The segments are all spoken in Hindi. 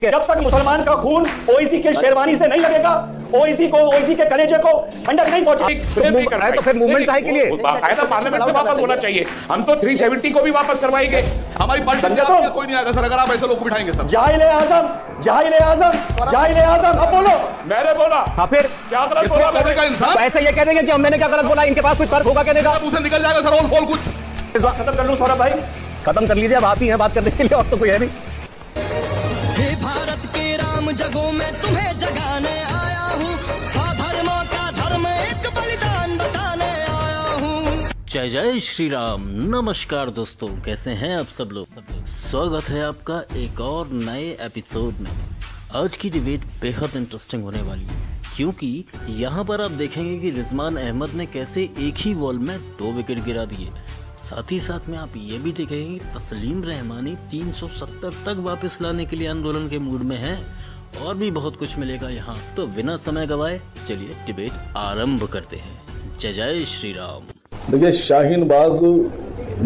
जब तक मुसलमान का खून ओवैसी के शेरवानी से नहीं लगेगा, ओवैसी के कलेजे को ठंडक नहीं पहुंचेगी। तो फिर मूवमेंट काहे के लिए? पार्लियामेंट से वापस होना चाहिए। हम तो 370 को भी वापस करवाएंगे। हमारी पार्टी में कोई नहीं आएगा सर, अगर आप ऐसे लोग बिठाएंगे सर। जाहिल आजम, अब बोलो। मैंने बोला। हाँ फिर क्या गलत बोला मैंने? का इंसान ऐसे ये कह देंगे कि मैंने क्या गलत बोला, इनके पास कोई तर्क होगा कहने का? उसे निकल जाएगा सर, और कुछ इस बात खत्म कर लूं सौरभ भाई? खत्म कर लीजिए, अब आप ही हैं बात करने के लिए, और तो कोई है नहीं। हे भारत के राम जगों में तुम्हें जगाने आया हूँ, धर्मों का धर्म एक बलिदान बताने आया हूँ। जय जय श्री राम। नमस्कार दोस्तों, कैसे हैं आप सब लोग? स्वागत है आपका एक और नए एपिसोड में। आज की डिबेट बेहद इंटरेस्टिंग होने वाली है, क्योंकि यहाँ पर आप देखेंगे कि रिजवान अहमद ने कैसे एक ही बॉल में 2 विकेट गिरा दिए। साथ ही साथ में आप ये भी देखेंगे कि तस्लीम रहमानी 370 तक वापस लाने के लिए आंदोलन के मूड में है, और भी बहुत कुछ मिलेगा यहाँ। तो बिना समय गवाए चलिए डिबेट आरंभ करते हैं। जय जय श्री राम। देखिए, शाहीन बाग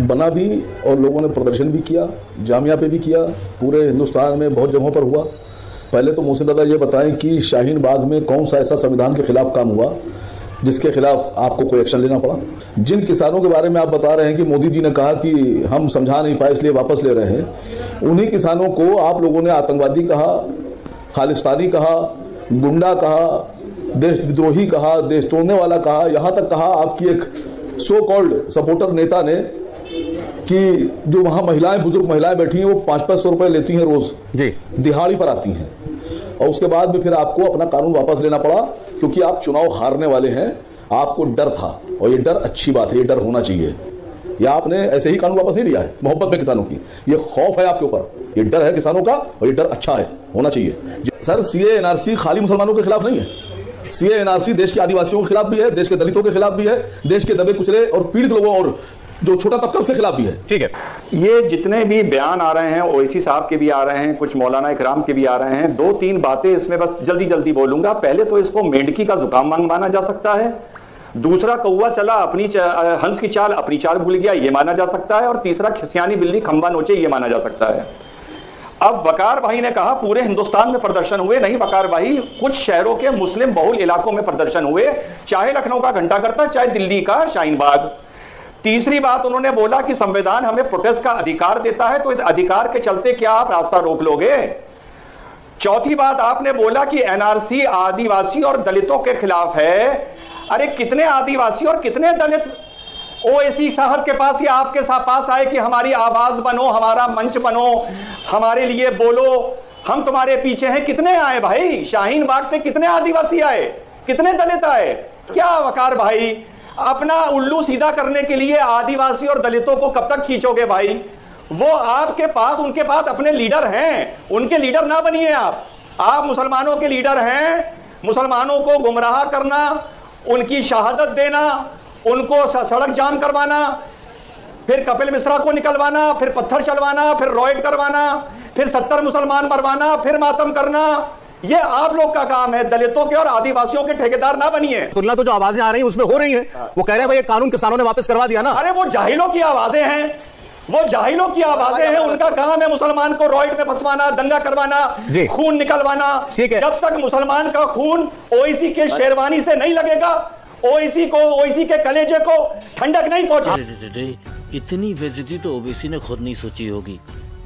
बना भी और लोगों ने प्रदर्शन भी किया, जामिया पे भी किया, पूरे हिंदुस्तान में बहुत जगहों पर हुआ। पहले तो मोहसिन दादा ये बताएं कि शाहीन बाग में कौन सा ऐसा संविधान के खिलाफ काम हुआ जिसके खिलाफ आपको कोई एक्शन लेना पड़ा? जिन किसानों के बारे में आप बता रहे हैं कि मोदी जी ने कहा कि हम समझा नहीं पाए इसलिए वापस ले रहे हैं, उन्हीं किसानों को आप लोगों ने आतंकवादी कहा, खालिस्तानी कहा, गुंडा कहा, देशद्रोही कहा, देश तोड़ने वाला कहा, यहां तक कहा आपकी एक सो कॉल्ड सपोर्टर नेता ने कि जो वहां महिलाएं, बुजुर्ग महिलाएं बैठी हैं, वो 500-500 रुपए लेती हैं रोज जी, दिहाड़ी पर आती हैं, और उसके बाद में फिर आपको अपना कानून वापस लेना पड़ा क्योंकि आप चुनाव हारने वाले हैं। आपको डर था, और ये डर अच्छी बात है, ये डर होना चाहिए। या आपने ऐसे ही कानून वापस नहीं लिया है मोहब्बत में किसानों की, ये खौफ है आपके ऊपर, ये डर है किसानों का, और ये डर अच्छा है, होना चाहिए। सर, सीए एनआरसी खाली मुसलमानों के खिलाफ नहीं है। सीए एनआरसी देश के आदिवासियों के खिलाफ भी है, देश के दलितों के खिलाफ भी है, देश के दबे कुचले और पीड़ित लोगों और जो छोटा तबका उसके खिलाफ भी है। ठीक है, ये जितने भी बयान आ रहे हैं, ओवैसी साहब के भी आ रहे हैं, कुछ मौलाना इकराम के भी आ रहे हैं, 2-3 बातें इसमें बस जल्दी बोलूंगा। पहले तो इसको मेंढकी का जुकाम माना जा सकता है। दूसरा, कौवा चला अपनी हंस की चाल अपनी चाल भूल गया, ये माना जा सकता है। और तीसरा, खिसियानी बिल्ली खंबा नोचे, ये माना जा सकता है। अब वकार भाई ने कहा पूरे हिंदुस्तान में प्रदर्शन हुए। नहीं वकार भाई, कुछ शहरों के मुस्लिम बहुल इलाकों में प्रदर्शन हुए, चाहे लखनऊ का घंटा करता, चाहे दिल्ली का शाहीन बाग। तीसरी बात उन्होंने बोला कि संविधान हमें प्रोटेस्ट का अधिकार देता है, तो इस अधिकार के चलते क्या आप रास्ता रोक लोगे? चौथी बात आपने बोला कि एनआरसी आदिवासी और दलितों के खिलाफ है। अरे कितने आदिवासी और कितने दलित ओवैसी साहब के पास या आपके पास आए कि हमारी आवाज बनो, हमारा मंच बनो, हमारे लिए बोलो, हम तुम्हारे पीछे हैं? कितने आए भाई? शाहीन बाग पे कितने आदिवासी आए, कितने दलित आए? क्या वकार भाई, अपना उल्लू सीधा करने के लिए आदिवासी और दलितों को कब तक खींचोगे भाई? वो आपके पास, उनके पास अपने लीडर हैं, उनके लीडर ना बनिए आप मुसलमानों के लीडर हैं। मुसलमानों को गुमराह करना, उनकी शहादत देना, उनको सड़क जाम करवाना, फिर कपिल मिश्रा को निकलवाना, फिर पत्थर चलवाना, फिर रॉयट करवाना, फिर 70 मुसलमान मरवाना, फिर मातम करना, ये आप लोग का काम है। दलितों के और आदिवासियों के ठेकेदार ना बनिए। तुलना तो जो आवाजें आ रही हैं उसमें हो रही हैं, वो कह रहे हैं भाई ये कानून किसानों ने वापस करवा दिया ना। अरे वो जाहिलों की आवाजें हैं, वो जाहिलों की आवाजें हैं। उनका काम है मुसलमान को रॉयट में फंसवाना, दंगा करवाना, खून निकलवाना। ठीक है, जब तक मुसलमान का खून ओवैसी के शेरवानी से नहीं लगेगा, ओवैसी के कलेजे को ठंडक नहीं पहुंचेगी। इतनी बेइज्जती तो ओवैसी ने खुद नहीं सोची होगी।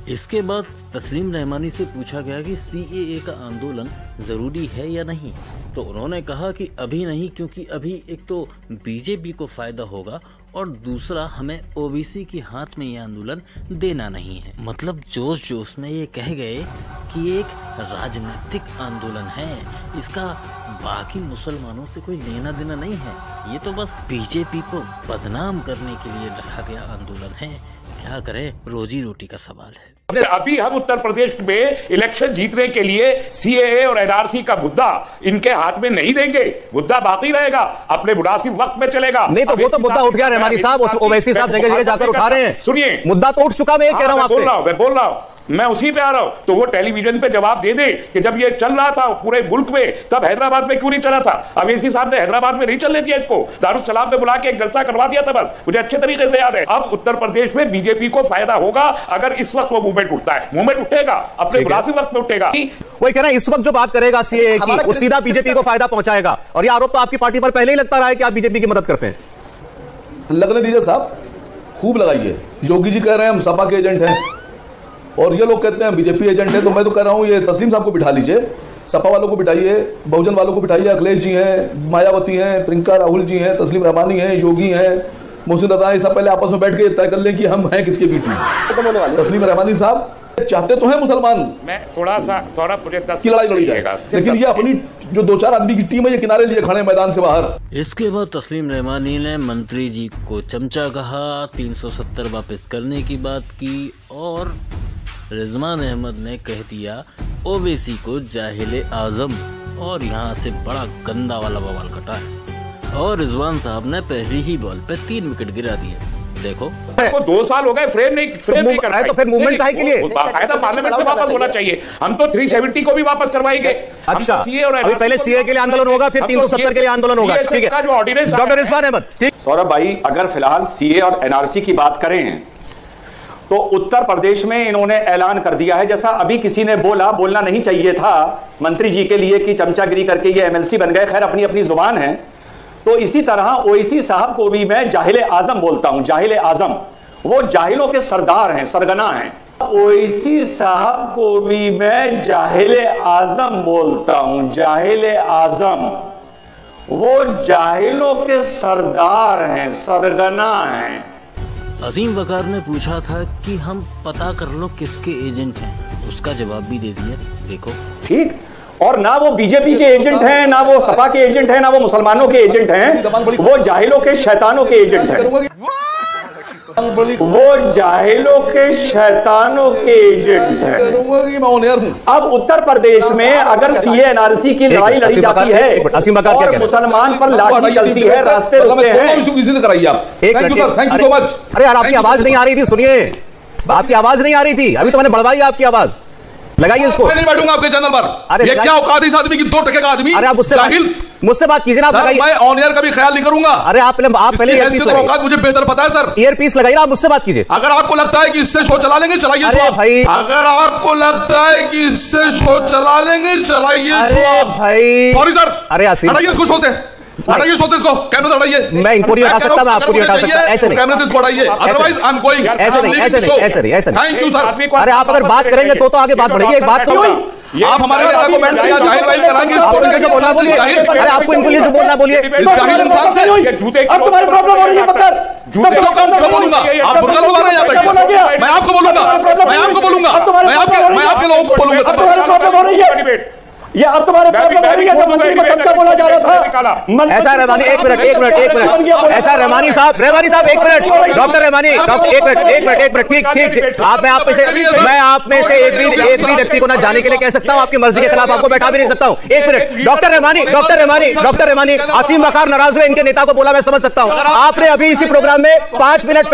इसके बाद तस्लीम रहमानी से पूछा गया कि सीएए का आंदोलन जरूरी है या नहीं, तो उन्होंने कहा कि अभी नहीं, क्योंकि अभी एक तो बीजेपी को फायदा होगा और दूसरा हमें ओबीसी के हाथ में ये आंदोलन देना नहीं है। मतलब जोश जोश में ये कह गए कि एक राजनीतिक आंदोलन है, इसका बाकी मुसलमानों से कोई लेना देना नहीं है, ये तो बस बीजेपी को बदनाम करने के लिए रखा गया आंदोलन है। क्या करें, रोजी रोटी का सवाल है। अभी हम उत्तर प्रदेश में इलेक्शन जीतने के लिए सीएए और एनआरसी का मुद्दा इनके हाथ में नहीं देंगे। मुद्दा बाकी रहेगा, अपने मुनासिब वक्त में चलेगा। नहीं तो वो तो मुद्दा उठ गया रहमानी साहब, ओवैसी साहब जगह जगह जाकर उठा रहे हैं। सुनिए, मुद्दा तो उठ चुका, मैं कह रहा हूं आपसे। मैं बोल रहा हूं मैं उसी पे आ रहा हूं। तो वो टेलीविजन पे जवाब दे दे कि जब ये चल रहा था पूरे मुल्क में तब हैदराबाद में क्यों नहीं चला था। अवैसी साहब ने हैदराबाद में नहीं चलने दिया इसको, दारुल सलाम में बुला के एक जलसा करवा दिया था बस, मुझे अच्छे तरीके से याद है। अब उत्तर प्रदेश में बीजेपी को फायदा होगा अगर इस वक्त वो मूवमेंट उठता है। मूवमेंट उठेगा अपने मुनासिब वक्त में उठेगा। वही कह रहा है इस वक्त जो बात करेगा सीएए की वो सीधा बीजेपी को फायदा पहुंचाएगा, और ये आरोप तो आपकी पार्टी पर पहले ही लगता रहा है कि आप बीजेपी की मदद करते हैं। लगने दीजिए साहब, खूब लगाइए। योगी जी कह रहे हैं हम सपा के एजेंट हैं और ये लोग कहते हैं बीजेपी एजेंट है, तो मैं तो कह रहा हूं ये तस्लीम साहब को बिठा लीजिए, सपा वालों को बिठाइए, बहुजन वालों को बिठाइए। अखिलेश जी हैं, मायावती हैं, प्रियंका राहुल जी हैं, तस्लीम रहमानी हैं, योगी हैं, मोहसिन रजा, ये सब पहले आपस में बैठ के तय कर लें कि हम हैं किसके बेटी। तस्लीम रहमानी साहब चाहते तो हैं मुसलमान, मैं थोड़ा सा सौरभ मुझे की लड़ाई लड़ी जाएगा, लेकिन ये अपनी जो 2-4 आदमी की टीम है ये किनारे लिए खड़े मैदान से बाहर। इसके बाद तस्लीम रहमानी ने मंत्री जी को चमचा कहा, 370 वापस करने की बात की और रिजवान अहमद ने कह दिया ओवैसी को जाहिल आजम, और यहाँ से बड़ा गंदा वाला बवाल कटा है और रिजवान साहब ने पहली ही बॉल पे 3 विकेट गिरा दिए। देखो 2 साल हो गए फ्रेम नहीं कर पाए, तो फिर मूवमेंट काहे के लिए? बाकायदा पार्लियामेंट से वापस होना चाहिए। हम तो 370 को भी वापस करवाएंगे। अच्छा, अभी पहले सीए के लिए आंदोलन होगा, फिर 370 के लिए आंदोलन होगा। ठीक है डॉक्टर रिजवान अहमद। ठीक सौरभ भाई, अगर फिलहाल सीए और एनआरसी की बात करें तो उत्तर प्रदेश में इन्होंने ऐलान कर दिया है, जैसा अभी किसी ने बोलना नहीं चाहिए था मंत्री जी के लिए कि चमचागिरी करके ये एमएलसी बन गए। खैर अपनी अपनी जुबान है। तो इसी तरह ओवैसी साहब को भी मैं जाहिल आजम बोलता हूं। जाहिल आजम, वो जाहिलों के सरदार हैं, सरगना हैं। ओवैसी साहब को भी मैं जाहिल आजम बोलता हूं। जाहिल आजम, वो जाहिलों के सरदार हैं, सरगना हैं। असीम वकार ने पूछा था कि हम पता कर लो किसके एजेंट हैं, उसका जवाब भी दे दिया। देखो ठीक, और ना वो बीजेपी के एजेंट हैं, ना वो सपा के एजेंट हैं, ना वो मुसलमानों के एजेंट हैं, वो जाहिलों के शैतानों के एजेंट हैं। वो जाहिलों के शैतानों के एजेंट हैं। अब उत्तर प्रदेश में अगर सीए एनआरसी की लड़ाई लड़ी जाती है और मुसलमान पर लाठी चलती है, रास्ते रुकते हैं। Thank you so much. अरे यार आपकी आवाज नहीं आ रही थी, सुनिए, आपकी आवाज नहीं आ रही थी, अभी तो मैंने बढ़वाई आपकी आवाज। लगाइए इसको। मैं नहीं बैठूंगा आपके चैनल पर। अरे ये क्या औकात है इस आदमी की, 2 टके का आदमी। अरे आप मुझसे बात कीजिए ना। मैं ऑन एयर का भी ख्याल नहीं करूंगा। अरे आप पहले ईयरपीस लगाइए। औकात मुझे बेहतर पता है सर। ईयरपीस लगाइए, आप मुझसे बात कीजिए। अगर आपको लगता है कि इससे शो चला लेंगे, चलाइए शो भाई। अगर आपको लगता है कि इससे शो चला लेंगे, चलाइए शो भाई। Sorry sir. अरे हटाइए इसको, शो से हटाइए, शो से इसको, कैमरा हटाइए। मैं इनको नहीं हटा सकता, मैं आपको नहीं हटा सकता। ऐसे नहीं, कैमरा से इसको हटाइए, अदरवाइज आई एम गोइंग। ऐसे नहीं, ऐसे नहीं, ऐसे नहीं, ऐसे नहीं। Thank you sir. अरे आप अगर बात करेंगे तो आगे बात बढ़ेगी। एक बात तो आप हमारे नेता को बैठ जाहिल भाई कराएंगे, जो बोलना बोलिए। अरे आपको इनको लिए जो बोलना बोलिए। जाहिल इंसान से अब तुम्हारी प्रॉब्लम हो रही है पकड़। जूते को कम बोलूंगा, आप बुर्का लोग आ रहे हैं यहाँ पे। मैं आपको बोलूंगा, मैं आपको बोलूंगा, मैं आपके लोगों को बोलूंगा। तुम्हारी प्रॉब्लम हो रही है, ये अब तुम्हारे प्रॉब्लम हो रही है। जब मंत्री को चमचा बोला जा रहा था। ऐसा रहमानी, एक मिनट, ऐसा रहमानी साहब, एक मिनट, डॉक्टर रहमानी, एक मिनट, ठीक। मैं आप में से एक भी व्यक्ति को ना जाने के लिए कह सकता हूं, आपकी मर्जी के खिलाफ आपको बैठा भी नहीं सकता हूं। एक मिनट, डॉक्टर रहमानी, आसिम वकार नाराज हुए, इनके नेता को बोला, मैं समझ सकता हूं। आपने अभी इसी प्रोग्राम में 5 मिनट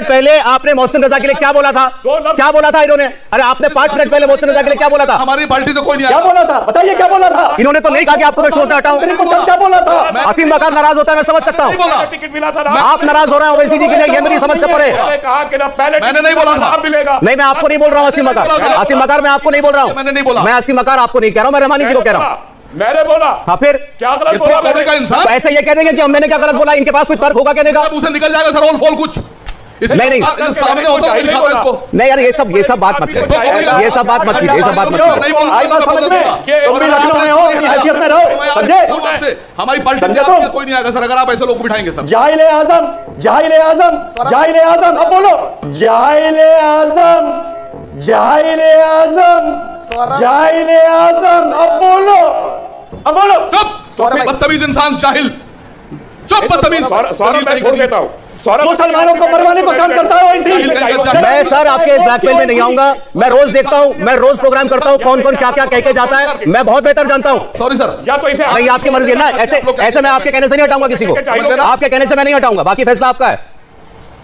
पहले आपने मोहसिन रजा के लिए क्या बोला था? क्या बोला था इन्होंने? अरे आपने 5 मिनट पहले मोहसिन रजा के लिए क्या बोला था? हमारी पार्टी तो कोई नहीं। क्या बोला था बताइए, क्या बोला था? इन्होंने तो नहीं कहा कि आपको मैं शो से हटाऊं। क्या बोला था? आसिम वकार नाराज होता है, मैं समझ सकता हूं। टिकट मिला था, आप नाराज हो रहे हैं ओवैसी जी के लिए, ये मेरी समझ से परे। कहा कि ना पहले मैंने नहीं बोला था। नहीं, मैं आपको नहीं बोल रहा हूं आसिम वकार, मैं आपको नहीं बोल रहा हूं। मैंने नहीं बोला। मैं आसिम वकार आपको नहीं कह रहा हूं, मैं रहमानी जी को कह रहा हूं। मैंने बोला। हाँ फिर क्या गलत बोला? का इंसान ऐसे ये कह देंगे कि मैंने क्या गलत बोला? इनके पास कोई तर्क होगा कहने का? उसे निकल जाएगा सर, ऑल फॉल कुछ नहीं सामने होता है इसको। नहीं यार, ये सब बात मत करिए, ये सब बात मत कीजिए। आई बात समझ में, तुम भी लखनऊ में हो, अपनी हैसियत में रहो, समझे? हमारी पार्टी से कोई नहीं आएगा सर अगर आप ऐसे लोग बिठाएंगे सर। जाहिल आजम, जाहिल आजम, जाहिल आजम, अब बोलो। जाहिल आजम, जाहिल आजम, जाहिल आजम, अब बोलो, अब बोलो। चुप, बदतमीज इंसान, जाहिल, चुप, बदतमीज। सौरभ मैं छोड़ देता हूं। मुसलमानों को मरवाने का काम करता है। मैं सर आपके ब्लैकमेल में नहीं आऊंगा। मैं रोज देखता हूं, मैं रोज प्रोग्राम करता हूं, कौन क्या क्या कह के जाता है, मैं बहुत बेहतर जानता हूं। Sorry sir. या तो इसे नहीं, आपकी मर्जी है ना। ऐसे मैं आपके कहने से नहीं हटाऊंगा किसी को, आपके कहने से मैं नहीं हटाऊंगा, बाकी फैसला आपका है।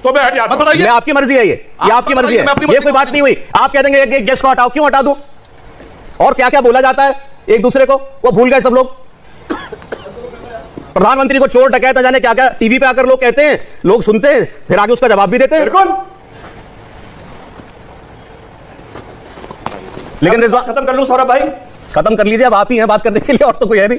तो मैं हट जाता हूं। मैं आपकी मर्जी है, ये आपकी मर्जी है, ये कोई बात नहीं हुई। आप कह देंगे एक गेस्ट को हटाओ, क्यों हटा दूं? और क्या क्या बोला जाता है एक दूसरे को, वो भूल गए सब लोग। प्रधानमंत्री को चोर डकैत न जाने क्या क्या टीवी पे आकर लोग कहते हैं, लोग सुनते हैं, फिर आगे उसका जवाब भी देते हैं। बिल्कुल। लेकिन इस बात खत्म कर लूं सौरभ भाई? खत्म कर लीजिए, अब आप ही हैं बात करने के लिए, और तो कोई है नहीं।